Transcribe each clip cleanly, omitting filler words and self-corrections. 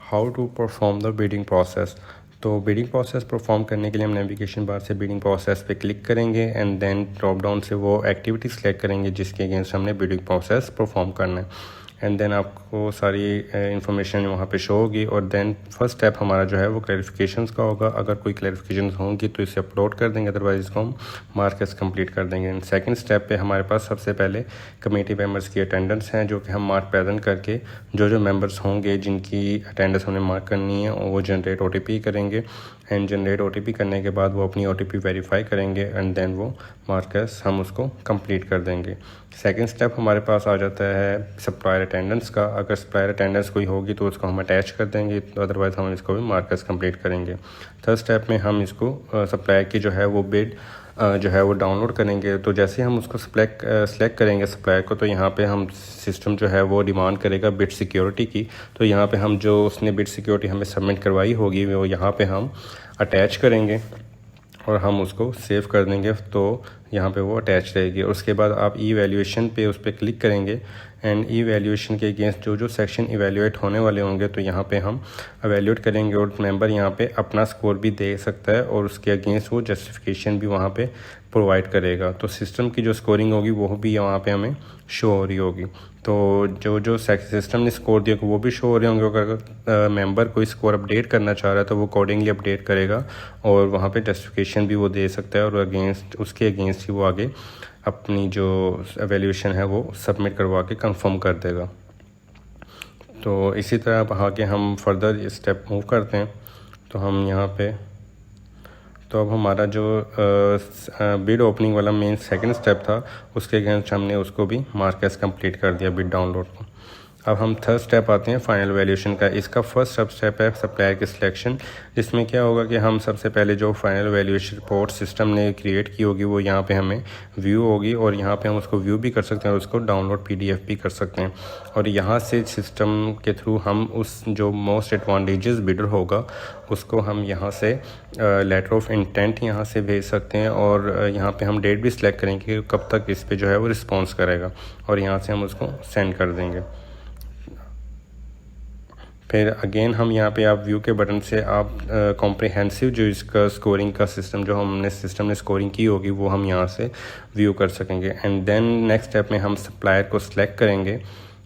How to perform the bidding process. तो bidding process perform करने के लिए हम नेविगेशन बार से बिडिंग प्रोसेस पे क्लिक करेंगे एंड देन ड्रॉप डाउन से वो एक्टिविटी सेलेक्ट करेंगे जिसके अगेंस्ट हमने बिडिंग प्रोसेस परफॉर्म करना है। एंड देन आपको सारी इन्फॉर्मेशन वहाँ पे शो होगी और देन फर्स्ट स्टेप हमारा जो है वो क्लैरिफिकेशंस का होगा। अगर कोई क्लैरिफिकेशंस होंगी तो इसे अपलोड कर देंगे, अदरवाइज इसको हम मार्क एज कंप्लीट कर देंगे। एंड सेकंड स्टेप पे हमारे पास सबसे पहले कमेटी मेंबर्स की अटेंडेंस हैं जो कि हम मार्क प्रेजेंट करके जो मेंबर्स होंगे जिनकी अटेंडेंस हमने मार्क करनी है वो जनरेट OTP करेंगे। एंड जनरेट OTP करने के बाद वो अपनी OTP वेरीफाई करेंगे एंड देन वो मार्कर्स हम उसको कंप्लीट कर देंगे। सेकंड स्टेप हमारे पास आ जाता है सप्लायर अटेंडेंस का। अगर सप्लायर अटेंडेंस कोई होगी तो उसको हम अटैच कर देंगे, तो अदरवाइज हम इसको भी मार्कर्स कंप्लीट करेंगे। थर्ड स्टेप में हम इसको सप्लायर की जो है वो बिड जो है वो डाउनलोड करेंगे। तो जैसे हम उसको सेलेक्ट करेंगे सप्लायर को, तो यहाँ पे हम सिस्टम जो है वो डिमांड करेगा बिड सिक्योरिटी की। तो यहाँ पे हम जो उसने बिड सिक्योरिटी हमें सबमिट करवाई होगी वो यहाँ पे हम अटैच करेंगे और हम उसको सेव कर देंगे, तो यहाँ पे वो अटैच रहेगी। और उसके बाद आप ई वैल्यूएशन पे उस पर क्लिक करेंगे एंड ई वैल्यूएशन के अगेंस्ट जो सेक्शन इवैल्यूएट होने वाले होंगे तो यहाँ पे हम एवैल्यूएट करेंगे और मेंबर यहाँ पे अपना स्कोर भी दे सकता है और उसके अगेंस्ट वो जस्टिफिकेशन भी वहाँ पे प्रोवाइड करेगा। तो सिस्टम की जो स्कोरिंग होगी वो भी वहाँ पे हमें शो हो रही होगी। तो जो सिस्टम ने स्कोर दिया वो भी शो हो रहे होंगे। अगर मेंबर कोई स्कोर अपडेट करना चाह रहा है तो वो अकॉर्डिंगली अपडेट करेगा और वहाँ पे जस्टिफिकेशन भी वो दे सकता है और उसके अगेंस्ट ही वो आगे अपनी जो एवेल्यूशन है वो सबमिट करवा के कंफर्म कर देगा। तो इसी तरह अब आगे हम फर्दर स्टेप मूव करते हैं। तो हम यहाँ पे तो अब हमारा जो बिड ओपनिंग वाला मेन सेकंड स्टेप था उसके अगेंस्ट हमने उसको भी मार्क एज कंप्लीट कर दिया बिड डाउनलोड को। अब हम थर्ड स्टेप आते हैं फाइनल वैल्यूएशन का। इसका फर्स्ट स्टेप है सप्लायर की सिलेक्शन, जिसमें क्या होगा कि हम सबसे पहले जो फाइनल वैल्यूएशन रिपोर्ट सिस्टम ने क्रिएट की होगी वो यहाँ पे हमें व्यू होगी और यहाँ पे हम उसको व्यू भी कर सकते हैं और उसको डाउनलोड PDF भी कर सकते हैं। और यहाँ से सिस्टम के थ्रू हम उस जो मोस्ट एडवांटेजेस बिडर होगा उसको हम यहाँ से लेटर ऑफ इंटेंट यहाँ से भेज सकते हैं और यहाँ पे हम डेट भी सिलेक्ट करेंगे कि कब तक इस पे जो है वो रिस्पॉन्स करेगा और यहाँ से हम उसको सेंड कर देंगे। फिर अगेन हम यहाँ पे आप व्यू के बटन से आप कॉम्प्रिहेंसिव जो इसका स्कोरिंग का सिस्टम ने स्कोरिंग की होगी वो हम यहाँ से व्यू कर सकेंगे। एंड देन नेक्स्ट स्टेप में हम सप्लायर को सिलेक्ट करेंगे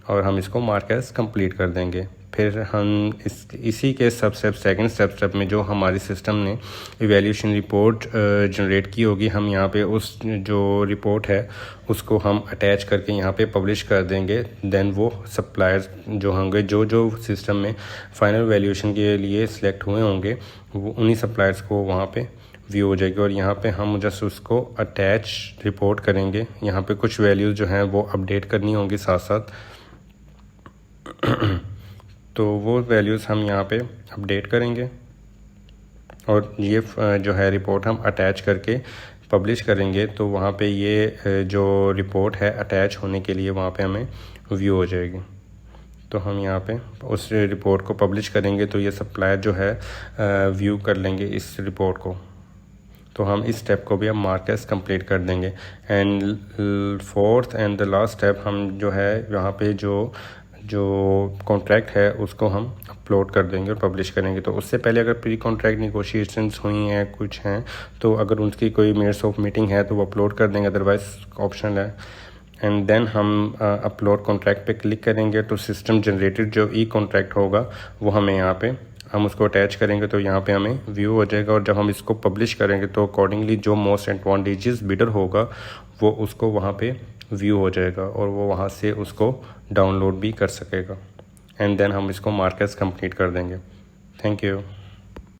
और हम इसको मार्क एज कंप्लीट कर देंगे। फिर हम इसी के सेकंड स्टेप में जो हमारी सिस्टम ने इवैल्यूएशन रिपोर्ट जनरेट की होगी हम यहाँ पे उस जो रिपोर्ट है उसको हम अटैच करके यहाँ पे पब्लिश कर देंगे। देन वो सप्लायर्स जो होंगे जो सिस्टम में फाइनल वैल्यूएशन के लिए सिलेक्ट हुए होंगे वो उन्हीं सप्लायर्स को वहाँ पे व्यू हो जाएगी और यहाँ पे हम जस्ट उसको अटैच रिपोर्ट करेंगे। यहाँ पे कुछ वैल्यूज़ जो हैं वो अपडेट करनी होंगी साथ साथ तो वो वैल्यूज़ हम यहाँ पे अपडेट करेंगे और ये जो है रिपोर्ट हम अटैच करके पब्लिश करेंगे। तो वहाँ पे ये जो रिपोर्ट है अटैच होने के लिए वहाँ पे हमें व्यू हो जाएगी। तो हम यहाँ पे उस रिपोर्ट को पब्लिश करेंगे तो ये सप्लायर जो है व्यू कर लेंगे इस रिपोर्ट को। तो हम इस स्टेप को भी अब मार्क एज कंप्लीट कर देंगे। And fourth and the last step हम जो है यहाँ पे जो कॉन्ट्रैक्ट है उसको हम अपलोड कर देंगे और पब्लिश करेंगे। तो उससे पहले अगर प्री कॉन्ट्रैक्ट निगोशिएशंस हुई हैं कुछ हैं तो अगर उनकी कोई मिनट्स ऑफ मीटिंग है तो वो अपलोड कर देंगे, अदरवाइज ऑप्शनल है। एंड देन हम अपलोड कॉन्ट्रैक्ट पे क्लिक करेंगे तो सिस्टम जनरेटेड जो कॉन्ट्रैक्ट होगा वो हमें यहाँ पे हम उसको अटैच करेंगे तो यहाँ पे हमें व्यू हो जाएगा। और जब हम इसको पब्लिश करेंगे तो अकॉर्डिंगली जो मोस्ट एडवांटेजेस बिडर होगा वो उसको वहाँ पे व्यू हो जाएगा और वो वहाँ से उसको डाउनलोड भी कर सकेगा। एंड देन हम इसको मार्क एज कंप्लीट कर देंगे। Thank you.